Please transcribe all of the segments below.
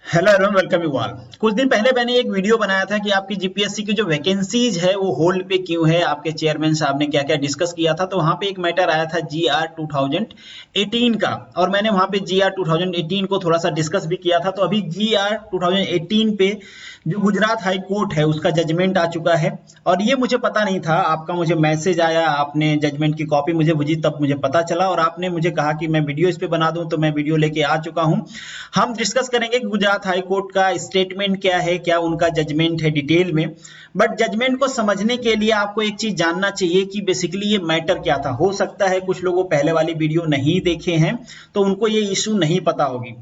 Hello everyone, welcome you all. कुछ दिन पहले मैंने एक वीडियो बनाया था कि आपकी जीपीएससी की जो वैकेंसीज है वो होल्ड पे क्यों है। आपके चेयरमैन साहब ने क्या क्या डिस्कस किया था, तो वहां पे एक मैटर आया था जीआर 2018 का, और मैंने वहां पे जीआर 2018 को थोड़ा सा डिस्कस भी किया था। तो अभी जीआर 2018 पे जो गुजरात हाई कोर्ट है उसका जजमेंट आ चुका है, और ये मुझे पता नहीं था। आपका मुझे मैसेज आया, आपने जजमेंट की कॉपी मुझे भेजी, तब मुझे पता चला और आपने मुझे कहा कि मैं वीडियो इस पे बना दूं, तो मैं वीडियो लेके आ चुका हूं। हम डिस्कस करेंगे कि गुजरात हाई कोर्ट का स्टेटमेंट क्या है, क्या उनका जजमेंट है डिटेल में। बट जजमेंट को समझने के लिए आपको एक चीज जानना चाहिए कि बेसिकली ये मैटर क्या था। हो सकता है कुछ लोगों पहले वाली वीडियो नहीं देखे हैं तो उनको ये इशू नहीं पता होगी।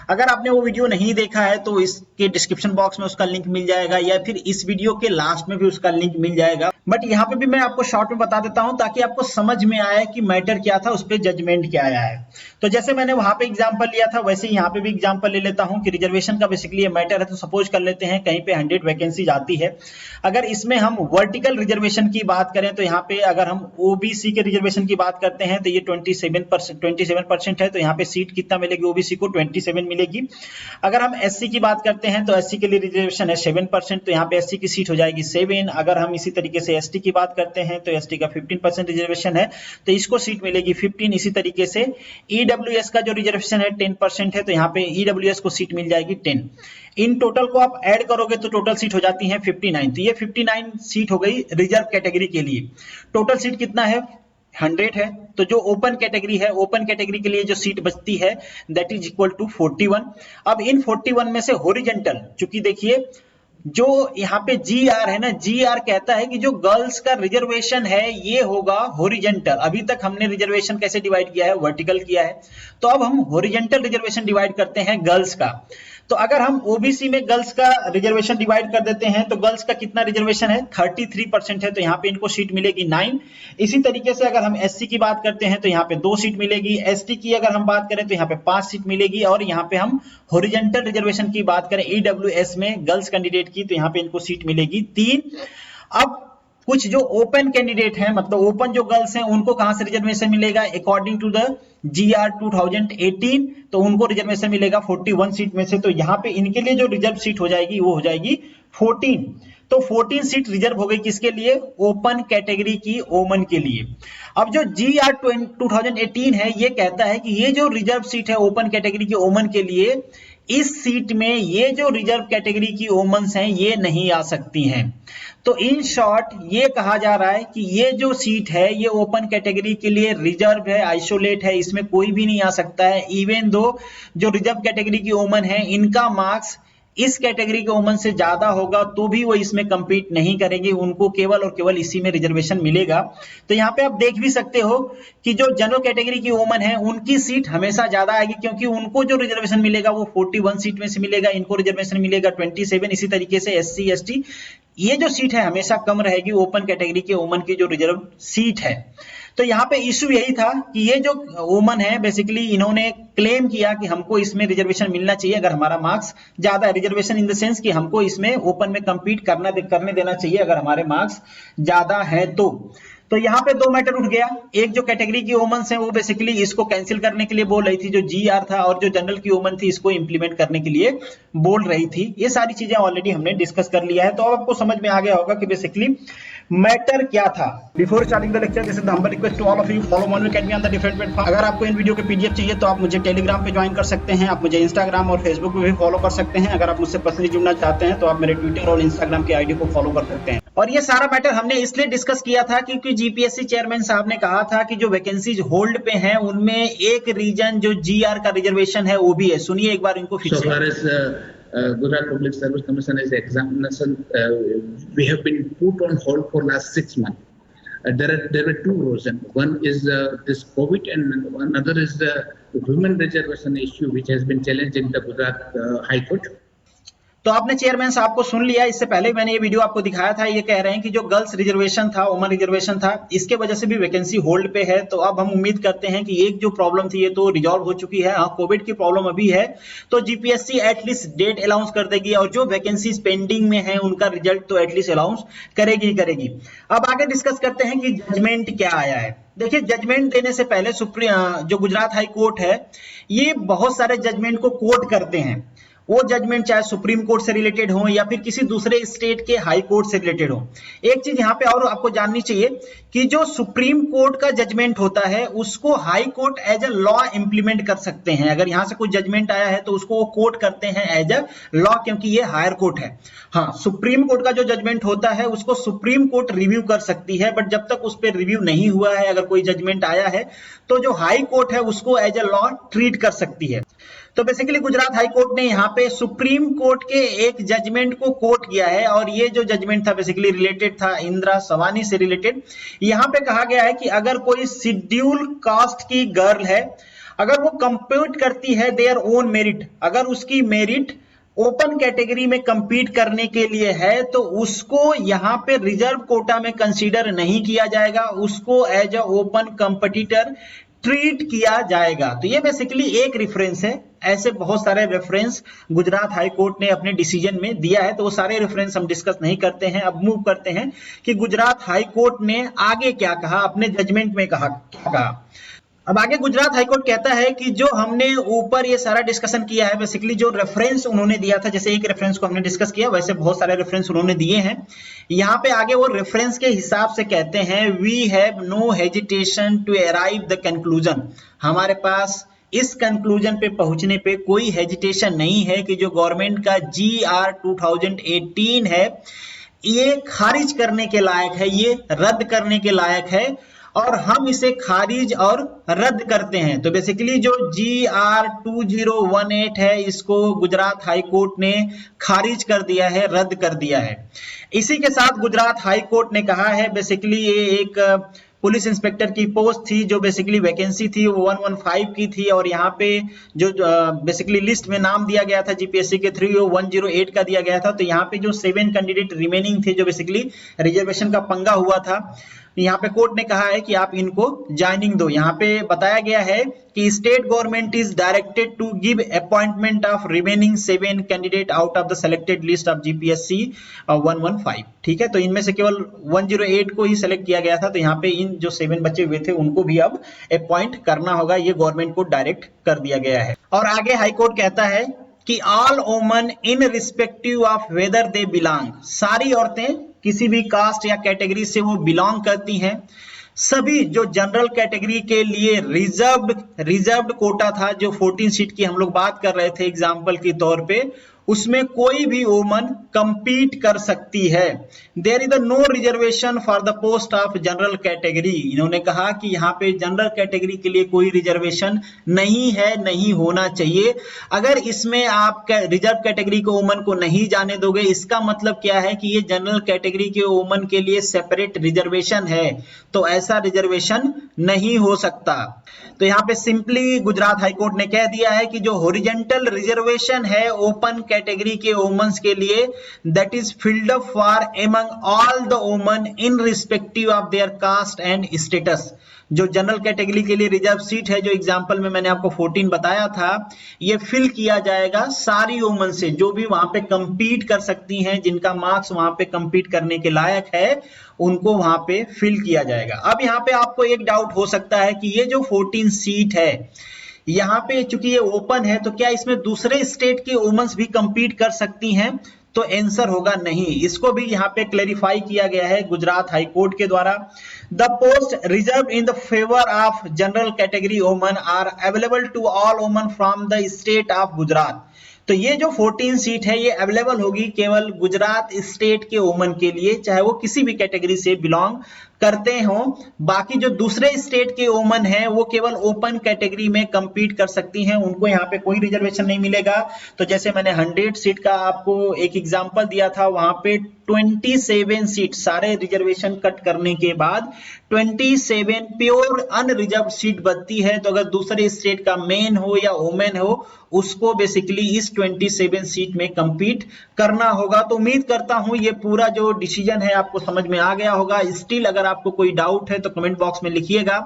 अगर आपने वो वीडियो नहीं देखा है तो इसके डिस्क्रिप्शन बॉक्स में उसका लिंक मिल जाएगा, या फिर इस वीडियो के लास्ट में भी उसका लिंक मिल जाएगा। बट यहाँ पे भी मैं आपको शॉर्ट में बता देता हूं ताकि आपको समझ में आए कि मैटर क्या था, उस पर जजमेंट क्या आया है। तो जैसे मैंने वहां पे एग्जांपल लिया था वैसे यहाँ पे भी एग्जांपल ले लेता हूँ कि रिजर्वेशन का बेसिकली ये मैटर है। तो सपोज कर लेते हैं कहीं पे 100 वैकेंसी आती है। अगर इसमें हम वर्टिकल रिजर्वेशन की बात करें तो यहाँ पे अगर हम ओबीसी के रिजर्वेशन की बात करते हैं तो ये 27% है। तो यहाँ पे सीट कितना मिलेगी ओबीसी को? 27 मिलेगी। अगर हम एससी की बात करते हैं तो एससी के लिए रिजर्वेशन है 7%, तो यहाँ पे एससी की सीट हो जाएगी 7। अगर हम इसी तरीके से एसटी की बात करते हैं तो एसटी का 15% रिजर्वेशन है, तो इसको सीट मिलेगी 15। इसी तरीके से ईडब्ल्यूएस का जो रिजर्वेशन है 10% है, तो यहाँ पे ईडब्ल्यूएस को सीट मिल जाएगी 10। इन टोटल को आप ऐड करोगे तो टोटल सीट हो जाती है 59। तो ये 59 सीट हो गई रिजर्व कैटेगरी के लिए। टोटल सीट कितना है? 100 है। तो जो ओपन कैटेगरी है, ओपन कैटेगरी के लिए जो सीट बचती है दैट इज इक्वल टू 41। अब इन 41 में से हॉरिजॉन्टल, चूंकि देखिए जो यहाँ पे जी आर है ना, जी आर कहता है कि जो गर्ल्स का रिजर्वेशन है ये होगा हॉरिजॉन्टल। अभी तक हमने रिजर्वेशन कैसे डिवाइड किया है? वर्टिकल किया है। तो अब हम हॉरिजॉन्टल रिजर्वेशन डिवाइड करते हैं गर्ल्स का। तो अगर हम ओबीसी में गर्ल्स का रिजर्वेशन डिवाइड कर देते हैं तो गर्ल्स का कितना रिजर्वेशन है? 33% है, तो यहाँ पे इनको सीट मिलेगी 9। इसी तरीके से अगर हम एससी की बात करते हैं तो यहाँ पे 2 सीट मिलेगी। एसटी की अगर हम बात करें तो यहाँ पे 5 सीट मिलेगी। और यहाँ पे हम हॉरिजॉन्टल रिजर्वेशन की बात करें ईडब्ल्यूएस में गर्ल्स कैंडिडेट की, तो यहाँ पे इनको सीट मिलेगी 3। अब कुछ जो ओपन कैंडिडेट हैं, मतलब ओपन जो गर्ल्स हैं, उनको कहां से रिजर्वेशन मिलेगा? अकॉर्डिंग टू द जीआर 2018, तो उनको रिजर्वेशन मिलेगा 41 सीट में से। तो यहाँ पे इनके लिए जो रिजर्व सीट हो जाएगी वो हो जाएगी 14। तो 14 सीट रिजर्व हो गई किसके लिए? ओपन कैटेगरी की ओमन के लिए। अब जो जीआर 2018 है ये कहता है कि ये जो रिजर्व सीट है ओपन कैटेगरी की ओमन के लिए, इस सीट में ये जो रिजर्व कैटेगरी की ओमन्स हैं ये नहीं आ सकती हैं। तो इन शॉर्ट ये कहा जा रहा है कि ये जो सीट है ये ओपन कैटेगरी के लिए रिजर्व है, आइसोलेट है, इसमें कोई भी नहीं आ सकता है। इवन दो जो रिजर्व कैटेगरी की ओमन है इनका मार्क्स इस कैटेगरी के वुमन से ज्यादा होगा तो भी वो इसमें compete नहीं करेंगे, उनको केवल और केवल इसी में रिजर्वेशन मिलेगा। तो यहाँ पे आप देख भी सकते हो कि जो जनरल कैटेगरी की वुमन है उनकी सीट हमेशा ज्यादा आएगी, क्योंकि उनको जो रिजर्वेशन मिलेगा वो 41 सीट में से मिलेगा, इनको रिजर्वेशन मिलेगा 27। इसी तरीके से एससी एसटी ये जो सीट है हमेशा कम रहेगी ओपन कैटेगरी के वुमन की जो रिजर्व सीट है। तो यहाँ पे इशू यही था कि ये जो वुमन है बेसिकली इन्होंने क्लेम किया कि हमको इसमें रिजर्वेशन मिलना चाहिए अगर हमारा मार्क्स ज्यादा है। रिजर्वेशन इन द सेंस कि हमको इसमें ओपन में compete करने देना चाहिए अगर हमारे मार्क्स ज्यादा है तो यहाँ पे 2 मैटर उठ गया। एक जो कैटेगरी की वुमन्स है वो बेसिकली इसको कैंसिल करने के लिए बोल रही थी जो जीआर था, और जो जनरल की वुमन थी इसको इंप्लीमेंट करने के लिए बोल रही थी। ये सारी चीजें ऑलरेडी हमने डिस्कस कर लिया है, तो अब आपको समझ में आ गया होगा कि बेसिकली मैटर क्या था। Before starting the lecture, this is the humble request to all of you, follow Monu academy on the different platform. अगर आपको इन वीडियो के पीडीएफ चाहिए तो आप मुझे टेलीग्राम पे ज्वाइन कर सकते हैं, आप मुझे इंस्टाग्राम और फेसबुक पे भी फॉलो कर सकते हैं। अगर आप मुझसे पर्सनली जुड़ना चाहते हैं तो आप मेरे ट्विटर और इंस्टाग्राम की आईडी को फॉलो कर सकते हैं। और ये सारा मैटर हमने इसलिए डिस्कस किया था क्योंकि जीपीएससी चेयरमैन साहब ने कहा था कि जो वैकेंसीज होल्ड पे हैं उनमें एक रीजन जो जीआर का रिजर्वेशन है वो भी है। सुनिए एक बार इनको फिर से। Gujarat Public Service Commission is examination. We have been put on hold for last 6 months. There were 2 reasons. One is this COVID, and another is the women reservation issue, which has been challenged in the Gujarat High Court. तो आपने chairman साहब को सुन लिया। इससे पहले मैंने ये video आपको दिखाया था, ये कह रहे हैं कि जो गर्ल्स रिजर्वेशन था, वुमन रिजर्वेशन था, इसके वजह से भी वैकेंसी होल्ड पे है। तो अब हम उम्मीद करते हैं कि एक जो प्रॉब्लम थी ये तो रिजॉल्व हो चुकी है। हाँ, कोविड की प्रॉब्लम अभी है, तो जीपीएससी एटलीस्ट डेट अनाउंस कर देगी और जो वैकेंसीज पेंडिंग में है उनका रिजल्ट तो एटलीस्ट अनाउंस करेगी ही करेगी। अब आगे डिस्कस करते हैं कि जजमेंट क्या आया है। देखिए, जजमेंट देने से पहले जो गुजरात हाई कोर्ट है ये बहुत सारे जजमेंट को कोट करते हैं, वो जजमेंट चाहे सुप्रीम कोर्ट से रिलेटेड हो या फिर किसी दूसरे स्टेट के हाई कोर्ट से रिलेटेड हो। एक चीज यहाँ पे और आपको जाननी चाहिए कि जो सुप्रीम कोर्ट का जजमेंट होता है उसको high court as a law implement कर सकते हैं। अगर यहाँ से कोई जजमेंट आया है तो उसको वो कोर्ट करते हैं एज अ लॉ, क्योंकि ये हायर कोर्ट है। हाँ, सुप्रीम कोर्ट का जो जजमेंट होता है उसको सुप्रीम कोर्ट रिव्यू कर सकती है, बट जब तक उस पर रिव्यू नहीं हुआ है, अगर कोई जजमेंट आया है तो जो हाई कोर्ट है उसको एज अ लॉ ट्रीट कर सकती है। तो बेसिकली गुजरात हाई कोर्ट ने यहाँ पे सुप्रीम कोर्ट के एक जजमेंट को कोट किया है, और ये जो जजमेंट था बेसिकली रिलेटेड था इंदिरा सवानी से रिलेटेड। यहाँ पे कहा गया है कि अगर कोई शेड्यूल कास्ट की गर्ल है, अगर वो कंप्यूट करती है देयर ओन मेरिट, अगर उसकी मेरिट ओपन कैटेगरी में कंपीट करने के लिए है तो उसको यहाँ पे रिजर्व कोटा में कंसीडर नहीं किया जाएगा, उसको as a open competitor treat किया जाएगा। तो ये बेसिकली एक रेफरेंस है, ऐसे बहुत सारे रेफरेंस गुजरात हाई कोर्ट ने अपने डिसीजन में दिया है, तो वो सारे रेफरेंस हम डिस्कस नहीं करते हैं। अब मूव करते हैं कि गुजरात हाई कोर्ट ने आगे क्या कहा, अपने जजमेंट में कहा। अब आगे गुजरात हाईकोर्ट कहता है कि जो हमने ऊपर ये सारा डिस्कशन किया है, बेसिकली जो रेफरेंस उन्होंने दिया था, जैसे एक रेफरेंस को हमने डिस्कस किया वैसे बहुत सारे रेफरेंस उन्होंने दिए हैं। यहाँ पे आगे वो रेफरेंस के हिसाब से कहते हैं we have no hesitation to arrive the conclusion, हमारे पास इस कंक्लूजन पे पहुंचने पे कोई हेजिटेशन नहीं है कि जो गवर्नमेंट का GR 2018 है ये खारिज करने के लायक है, ये रद्द करने के लायक है, और हम इसे खारिज और रद्द करते हैं। तो बेसिकली जो GR 2018 है इसको गुजरात हाई कोर्ट ने खारिज कर दिया है, रद्द कर दिया है। इसी के साथ गुजरात हाई कोर्ट ने कहा है, बेसिकली ये एक पुलिस इंस्पेक्टर की पोस्ट थी, जो बेसिकली वैकेंसी थी वो 115 की थी, और यहाँ पे जो बेसिकली लिस्ट में नाम दिया गया था जीपीएससी के 30108 का दिया गया था। तो यहाँ पे जो 7 कैंडिडेट रिमेनिंग थे जो बेसिकली रिजर्वेशन का पंगा हुआ था, यहाँ पे कोर्ट ने कहा है कि आप इनको ज्वाइनिंग दो। यहाँ पे बताया गया है कि state government is directed to give appointment of remaining 7 candidate out of the selected list of GPSC 115। ठीक है, तो इनमें से केवल 108 को ही सेलेक्ट किया गया था, तो यहाँ पे इन जो 7 बचे हुए थे उनको भी अब अपॉइंट करना होगा, ये गवर्नमेंट को डायरेक्ट कर दिया गया है। और आगे हाईकोर्ट कहता है कि all women in respective of whether they belong, सारी औरतें किसी भी कास्ट या कैटेगरी से वो बिलोंग करती हैं, सभी जो जनरल कैटेगरी के लिए रिजर्व्ड कोटा था, जो 14 सीट की हम लोग बात कर रहे थे एग्जाम्पल के तौर पे, उसमें कोई भी वुमन कंपीट कर सकती है। There is no reservation for the post of general category, इन्होंने कहा कि यहाँ पे जनरल कैटेगरी के लिए कोई रिजर्वेशन नहीं है, नहीं होना चाहिए। अगर इसमें आप रिजर्व कैटेगरी के वुमन को नहीं जाने दोगे, इसका मतलब क्या है कि ये जनरल कैटेगरी के वुमन के लिए सेपरेट रिजर्वेशन है, तो ऐसा रिजर्वेशन नहीं हो सकता। तो यहाँ पे सिंपली गुजरात हाईकोर्ट ने कह दिया है कि जो हॉरिजॉन्टल रिजर्वेशन है ओपन कैटेगरी के वुमेन्स के लिए, that is filled up for among all the women in respective of their caste and status. जो जनरल कैटेगरी के लिए रिजर्व सीट है, जो एग्जांपल में मैंने आपको 14 बताया था, ये फिल किया जाएगा सारी वुमेन से जो भी वहां पे कंपीट कर सकती हैं, जिनका मार्क्स वहां पे कंपीट करने के लायक है, उनको वहां पे फिल किया जाएगा। अब यहाँ पे आपको एक डाउट हो सकता है कि ये जो 14 सीट है यहाँ पे चूंकि ये ओपन है, तो क्या इसमें दूसरे स्टेट के वुमेन्स भी कंपीट कर सकती हैं? तो आंसर होगा नहीं। इसको भी यहाँ पे क्लैरिफाई किया गया है गुजरात हाई कोर्ट के द्वारा। The post reserve in the favour of general category women are available to all women from the state of Gujarat. तो ये जो 14 सीट है ये अवेलेबल होगी केवल गुजरात स्टेट के वुमेन के लिए, चाहे वो किसी भी कैटेगरी से बिलोंग करते हो। बाकी जो दूसरे स्टेट के वुमेन हैं वो केवल ओपन कैटेगरी में कंपीट कर सकती हैं, उनको यहाँ पे कोई रिजर्वेशन नहीं मिलेगा। तो जैसे मैंने 100 सीट का आपको एक एग्जांपल दिया था, वहां पे 27 सीट सारे रिजर्वेशन कट करने के बाद 27 प्योर अनरिजर्व सीट बचती है। तो अगर दूसरे स्टेट का मेन हो या वुमेन हो, उसको बेसिकली इस 27 सीट में कंपीट करना होगा। तो उम्मीद करता हूं ये पूरा जो डिसीजन है आपको समझ में आ गया होगा। स्टिल अगर आपको कोई डाउट है तो कमेंट बॉक्स में लिखिएगा।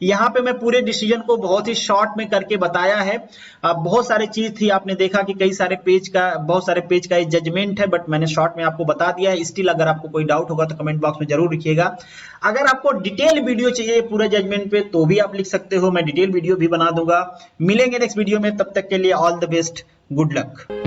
यहाँ पे मैं पूरे डिसीजन को बहुत ही शॉर्ट में करके बताया है। बहुत सारी चीज थी, आपने देखा कि बहुत सारे पेज का जजमेंट है, बट मैंने शॉर्ट में आपको बता दिया है। स्टिल अगर आपको कोई डाउट होगा तो कमेंट बॉक्स में जरूर लिखिएगा। अगर आपको डिटेल वीडियो चाहिए पूरे जजमेंट पे तो भी आप लिख सकते हो, मैं डिटेल वीडियो भी बना दूंगा। मिलेंगे नेक्स्ट वीडियो में, तब तक के लिए all the best, good luck.